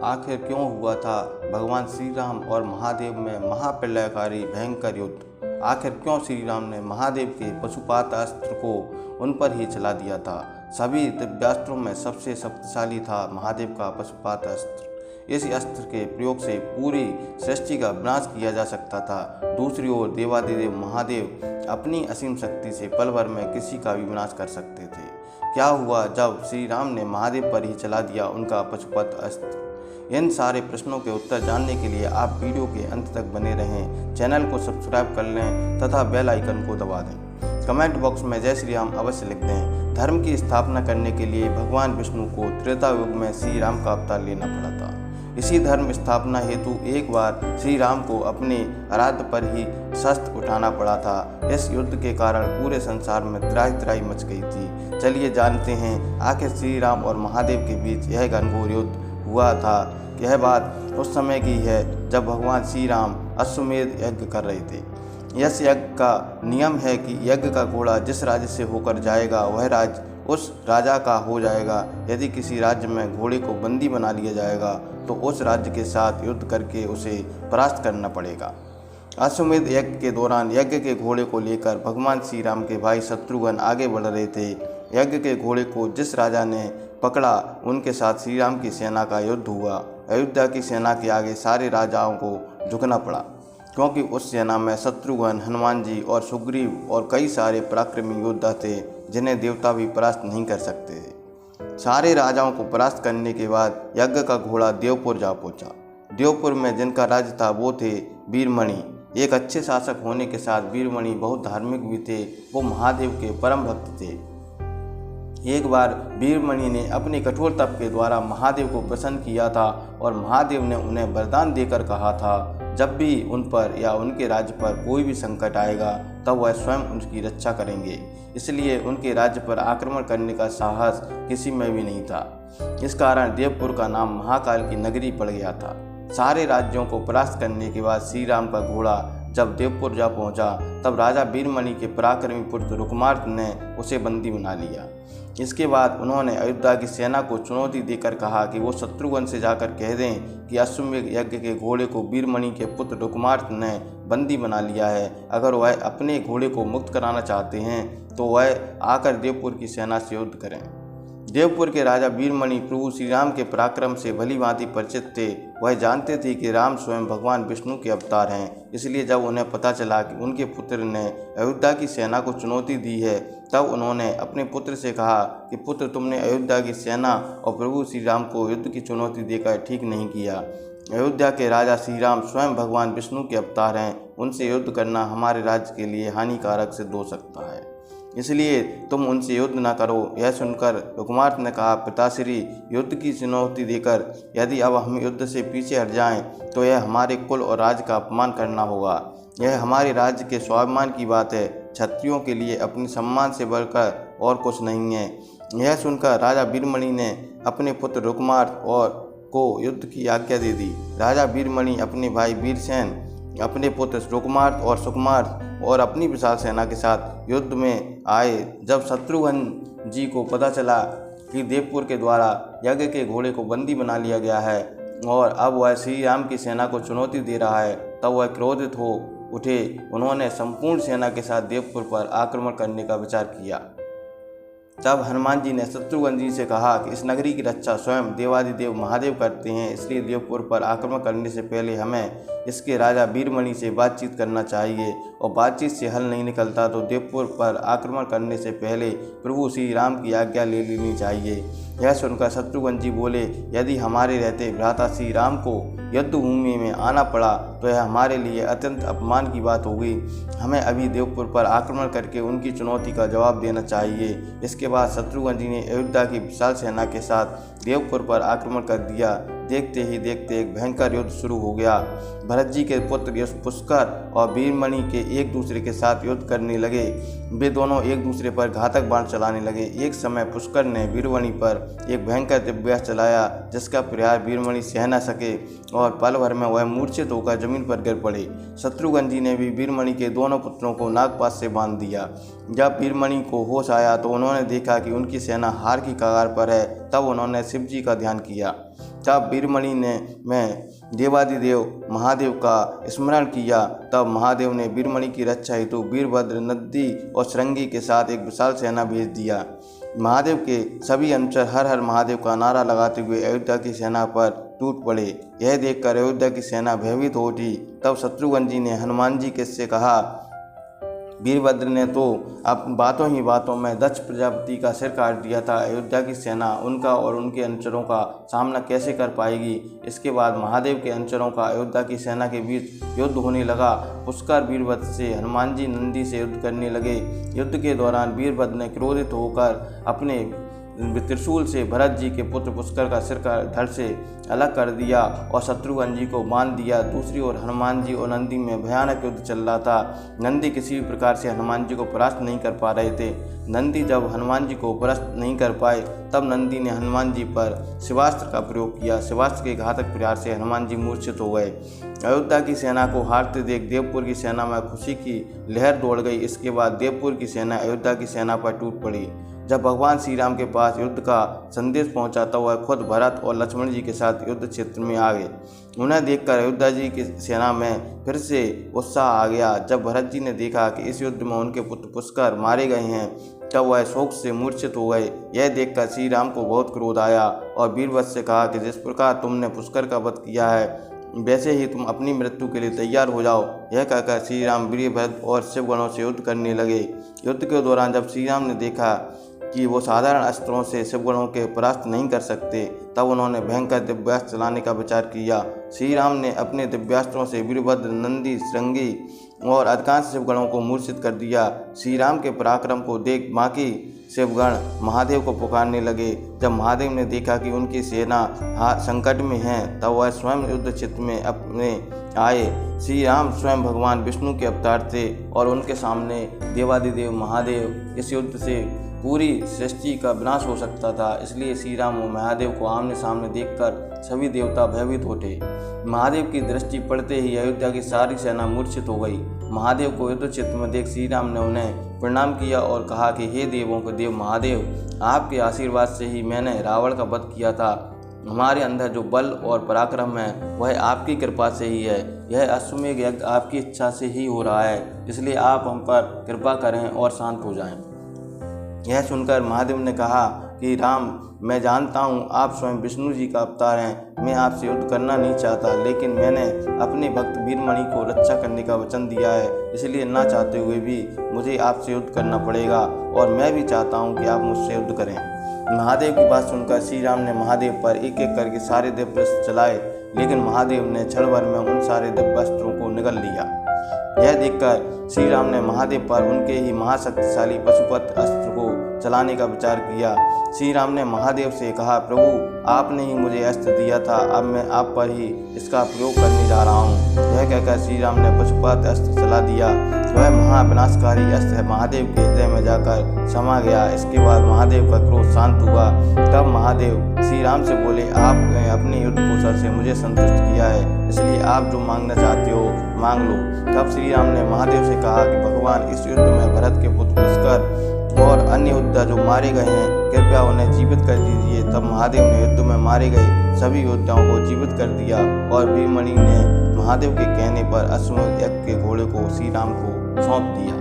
आखिर क्यों हुआ था भगवान श्री राम और महादेव में महाप्रलयकारी भयंकर युद्ध। आखिर क्यों श्री राम ने महादेव के पशुपात अस्त्र को उन पर ही चला दिया था। सभी दिव्यास्त्रों में सबसे शक्तिशाली था महादेव का पशुपात अस्त्र। इस अस्त्र के प्रयोग से पूरी सृष्टि का विनाश किया जा सकता था। दूसरी ओर देवादिदेव महादेव अपनी असीम शक्ति से पल भर में किसी का भी विनाश कर सकते थे। क्या हुआ जब श्री राम ने महादेव पर ही चला दिया उनका पशुपत अस्त्र? इन सारे प्रश्नों के उत्तर जानने के लिए आप वीडियो के अंत तक बने रहें। चैनल को सब्सक्राइब कर लें तथा बेल आइकन को दबा दें। कमेंट बॉक्स में जय श्री राम अवश्य लिख दें। धर्म की स्थापना करने के लिए भगवान विष्णु को त्रेता युग में श्री राम का अवतार लेना पड़ा था। इसी धर्म स्थापना हेतु एक बार श्री राम को अपने आराध्य पर ही शस्त्र उठाना पड़ा था। इस युद्ध के कारण पूरे संसार में त्राही मच गई थी। चलिए जानते हैं आखिर श्री राम और महादेव के बीच यह घनघोर युद्ध हुआ था। यह बात उस समय की है जब भगवान श्री राम अश्वमेध यज्ञ कर रहे थे। इस यज्ञ का नियम है कि यज्ञ का घोड़ा जिस राज्य से होकर जाएगा वह राज्य उस राजा का हो जाएगा। यदि किसी राज्य में घोड़े को बंदी बना लिया जाएगा तो उस राज्य के साथ युद्ध करके उसे परास्त करना पड़ेगा। अश्वमेध यज्ञ के दौरान यज्ञ के घोड़े को लेकर भगवान श्री राम के भाई शत्रुघ्न आगे बढ़ रहे थे। यज्ञ के घोड़े को जिस राजा ने पकड़ा उनके साथ श्री राम की सेना का युद्ध हुआ। अयोध्या की सेना के आगे सारे राजाओं को झुकना पड़ा, क्योंकि उस सेना में शत्रुघ्न, हनुमान जी और सुग्रीव और कई सारे पराक्रमी योद्धा थे जिन्हें देवता भी परास्त नहीं कर सकते थे। सारे राजाओं को परास्त करने के बाद यज्ञ का घोड़ा देवपुर जा पहुंचा। देवपुर में जिनका राज्य था वो थे वीरमणि। एक अच्छे शासक होने के साथ वीरमणि बहुत धार्मिक भी थे। वो महादेव के परम भक्त थे। एक बार वीरमणि ने अपने कठोर तप के द्वारा महादेव को प्रसन्न किया था और महादेव ने उन्हें वरदान देकर कहा था जब भी उन पर या उनके राज्य पर कोई भी संकट आएगा तब वह स्वयं उनकी रक्षा करेंगे। इसलिए उनके राज्य पर आक्रमण करने का साहस किसी में भी नहीं था। इस कारण देवपुर का नाम महाकाल की नगरी पड़ गया था। सारे राज्यों को परास्त करने के बाद श्री राम का घोड़ा जब देवपुर जा पहुंचा तब राजा वीरमणि के पराक्रमी पुत्र रुकमार्त ने उसे बंदी बना लिया। इसके बाद उन्होंने अयोध्या की सेना को चुनौती देकर कहा कि वो शत्रुघ्न से जाकर कह दें कि अश्वमेध यज्ञ के घोड़े को वीरमणि के पुत्र रुकमार्त ने बंदी बना लिया है। अगर वह अपने घोड़े को मुक्त कराना चाहते हैं तो वह आकर देवपुर की सेना से युद्ध करें। देवपुर के राजा वीरमणि प्रभु श्री राम के पराक्रम से भली भांति परिचित थे। वह जानते थे कि राम स्वयं भगवान विष्णु के अवतार हैं। इसलिए जब उन्हें पता चला कि उनके पुत्र ने अयोध्या की सेना को चुनौती दी है तब उन्होंने अपने पुत्र से कहा कि पुत्र, तुमने अयोध्या की सेना और प्रभु श्री राम को युद्ध की चुनौती देकर ठीक नहीं किया। अयोध्या के राजा श्री राम स्वयं भगवान विष्णु के अवतार हैं। उनसे युद्ध करना हमारे राज्य के लिए हानिकारक सिद्ध हो सकता है, इसलिए तुम उनसे युद्ध न करो। यह सुनकर रुकमार्त ने कहा, पिताश्री, युद्ध की चुनौती देकर यदि अब हम युद्ध से पीछे हट जाएं तो यह हमारे कुल और राज्य का अपमान करना होगा। यह हमारे राज्य के स्वाभिमान की बात है। क्षत्रियों के लिए अपने सम्मान से बढ़कर और कुछ नहीं है। यह सुनकर राजा वीरमणि ने अपने पुत्र रुकमार्त और को युद्ध की आज्ञा दे दी। राजा वीरमणि अपने भाई वीरसेन, अपने पुत्र रुकमार्त और सुकुमार्त और अपनी विशाल सेना के साथ युद्ध में आए। जब शत्रुघ्न जी को पता चला कि देवपुर के द्वारा यज्ञ के घोड़े को बंदी बना लिया गया है और अब वह श्री राम की सेना को चुनौती दे रहा है तब वह क्रोधित हो उठे। उन्होंने संपूर्ण सेना के साथ देवपुर पर आक्रमण करने का विचार किया। तब हनुमान जी ने शत्रुघ्न जी से कहा कि इस नगरी की रक्षा स्वयं देवादिदेव महादेव करते हैं, इसलिए देवपुर पर आक्रमण करने से पहले हमें इसके राजा वीरमणि से बातचीत करना चाहिए और बातचीत से हल नहीं निकलता तो देवपुर पर आक्रमण करने से पहले प्रभु श्री राम की आज्ञा ले लेनी चाहिए। यह सुनकर शत्रुघ्न जी बोले, यदि हमारे रहते भ्राता श्री राम को युद्ध भूमि में आना पड़ा तो यह हमारे लिए अत्यंत अपमान की बात होगी। हमें अभी देवपुर पर आक्रमण करके उनकी चुनौती का जवाब देना चाहिए। इसके बाद शत्रुघ्न जी ने अयोध्या की विशाल सेना के साथ देवपुर पर आक्रमण कर दिया। देखते ही देखते एक भयंकर युद्ध शुरू हो गया। भरत जी के पुत्र पुष्कर और वीरमणि के एक दूसरे के साथ युद्ध करने लगे। वे दोनों एक दूसरे पर घातक बाण चलाने लगे। एक समय पुष्कर ने वीरमणि पर एक भयंकर दिव्यास्त्र चलाया जिसका प्रहार वीरमणि सह न सके और पल भर में वह मूर्छित होकर जमीन पर गिर पड़े। शत्रुघ्न जी ने भी वीरमणि के दोनों पुत्रों को नागपाश से बांध दिया। जब वीरमणि को होश आया तो उन्होंने देखा कि उनकी सेना हार की कगार पर है। तब उन्होंने शिव जी का ध्यान किया। तब वीरमणि ने मैं देवादिदेव महादेव का स्मरण किया। तब महादेव ने वीरमणि की रक्षा हेतु वीरभद्र, नंदी और श्रृंगी के साथ एक विशाल सेना भेज दिया। महादेव के सभी अनुचर हर हर महादेव का नारा लगाते हुए अयोध्या की सेना पर टूट पड़े। यह देखकर अयोध्या की सेना भयभीत हो उठी। तब शत्रुघ्न जी ने हनुमान जी के से कहा, वीरभद्र ने तो अब बातों ही बातों में दक्ष प्रजापति का सिर काट दिया था। अयोध्या की सेना उनका और उनके अनुचरों का सामना कैसे कर पाएगी। इसके बाद महादेव के अनुचरों का अयोध्या की सेना के बीच युद्ध होने लगा। पुष्कर वीरभद्र से हनुमान जी नंदी से युद्ध करने लगे। युद्ध के दौरान वीरभद्र ने क्रोधित होकर अपने त्रिशूल से भरत जी के पुत्र पुष्कर का सिर का धड़ से अलग कर दिया और शत्रुघ्न जी को बांध दिया। दूसरी ओर हनुमान जी और नंदी में भयानक युद्ध चल रहा था। नंदी किसी भी प्रकार से हनुमान जी को परास्त नहीं कर पा रहे थे। नंदी जब हनुमान जी को परास्त नहीं कर पाए तब नंदी ने हनुमान जी पर शिवास्त्र का प्रयोग किया। शिवास्त्र के घातक प्रहार से हनुमान जी मूर्छित हो गए। अयोध्या की सेना को हारते देख देवपुर की सेना में खुशी की लहर दौड़ गई। इसके बाद देवपुर की सेना अयोध्या की सेना पर टूट पड़ी। जब भगवान श्री राम के पास युद्ध का संदेश पहुंचा तो वह खुद भरत और लक्ष्मण जी के साथ युद्ध क्षेत्र में आ गए। उन्हें देखकर अयोध्या जी की सेना में फिर से उत्साह आ गया। जब भरत जी ने देखा कि इस युद्ध में उनके पुत्र पुष्कर मारे गए हैं तब वह शोक से मूर्छित हो गए। यह देखकर श्री राम को बहुत क्रोध आया और वीरभद्र से कहा कि जिस प्रकार तुमने पुष्कर का वध किया है वैसे ही तुम अपनी मृत्यु के लिए तैयार हो जाओ। यह कहकर श्री राम वीरभद्र और शिवगणों से युद्ध करने लगे। युद्ध के दौरान जब श्री राम ने देखा कि वो साधारण अस्त्रों से शिवगणों के परास्त नहीं कर सकते तब उन्होंने भयंकर दिव्यास्त्र चलाने का विचार किया। श्री राम ने अपने दिव्यास्त्रों से वीरभद्र, नंदी, श्रृंगी और अधिकांश शिवगणों को मूर्छित कर दिया। श्री राम के पराक्रम को देख बाकी शिवगण महादेव को पुकारने लगे। जब महादेव ने देखा कि उनकी सेना संकट में है तब वह स्वयं युद्ध क्षेत्र में अपने आए। श्री राम स्वयं भगवान विष्णु के अवतार थे और उनके सामने देवादिदेव महादेव। इस युद्ध से पूरी सृष्टि का विनाश हो सकता था, इसलिए श्री राम और महादेव को आमने सामने देखकर सभी देवता भयभीत उठे। महादेव की दृष्टि पड़ते ही अयोध्या की सारी सेना मूर्छित हो गई। महादेव को युद्ध क्षेत्र में देख श्री राम ने उन्हें प्रणाम किया और कहा कि हे देवों के देव महादेव, आपके आशीर्वाद से ही मैंने रावण का वध किया था। हमारे अंदर जो बल और पराक्रम है वह आपकी कृपा से ही है। यह अश्वमेध यज्ञ आपकी इच्छा से ही हो रहा है, इसलिए आप हम पर कृपा करें और शांत हो जाएं। यह सुनकर महादेव ने कहा कि राम, मैं जानता हूँ आप स्वयं विष्णु जी का अवतार हैं। मैं आपसे युद्ध करना नहीं चाहता, लेकिन मैंने अपने भक्त वीरमणि को रक्षा करने का वचन दिया है, इसलिए ना चाहते हुए भी मुझे आपसे युद्ध करना पड़ेगा और मैं भी चाहता हूँ कि आप मुझसे युद्ध करें। महादेव की बात सुनकर श्री राम ने महादेव पर एक एक करके सारे दिव्यास्त्र चलाए, लेकिन महादेव ने क्षण भर में उन सारे दिव्यास्त्रों को निगल लिया। यह देखकर श्री राम ने महादेव पर उनके ही महाशक्तिशाली पशुपत अस्त्र को चलाने का विचार किया। श्री राम ने महादेव से कहा, प्रभु आपने ही मुझे अस्त्र दिया था, अब मैं आप पर ही इसका प्रयोग करने जा रहा हूँ। यह कहकर श्री राम ने पशुपत अस्त्र चला दिया। वह महाविनाशकारी अस्त्र महादेव के हृदय में जाकर समा गया। इसके बाद महादेव का क्रोध शांत हुआ। तब महादेव श्री राम से बोले, आपने अपने युद्ध कौशल से मुझे संतुष्ट किया है, इसलिए आप जो मांगना चाहते हो मांग लो। तब श्री राम ने महादेव से कहा कि भगवान, इस युद्ध में भरत के पुत्र पुष्कर और अन्य योद्धा जो मारे गए हैं कृपया उन्हें जीवित कर दीजिए। तब महादेव ने युद्ध में मारे गए सभी योद्धाओं को जीवित कर दिया और वीरमणि ने महादेव के कहने पर अश्वमेध यज्ञ के घोड़े को श्री राम को सौंप दिया।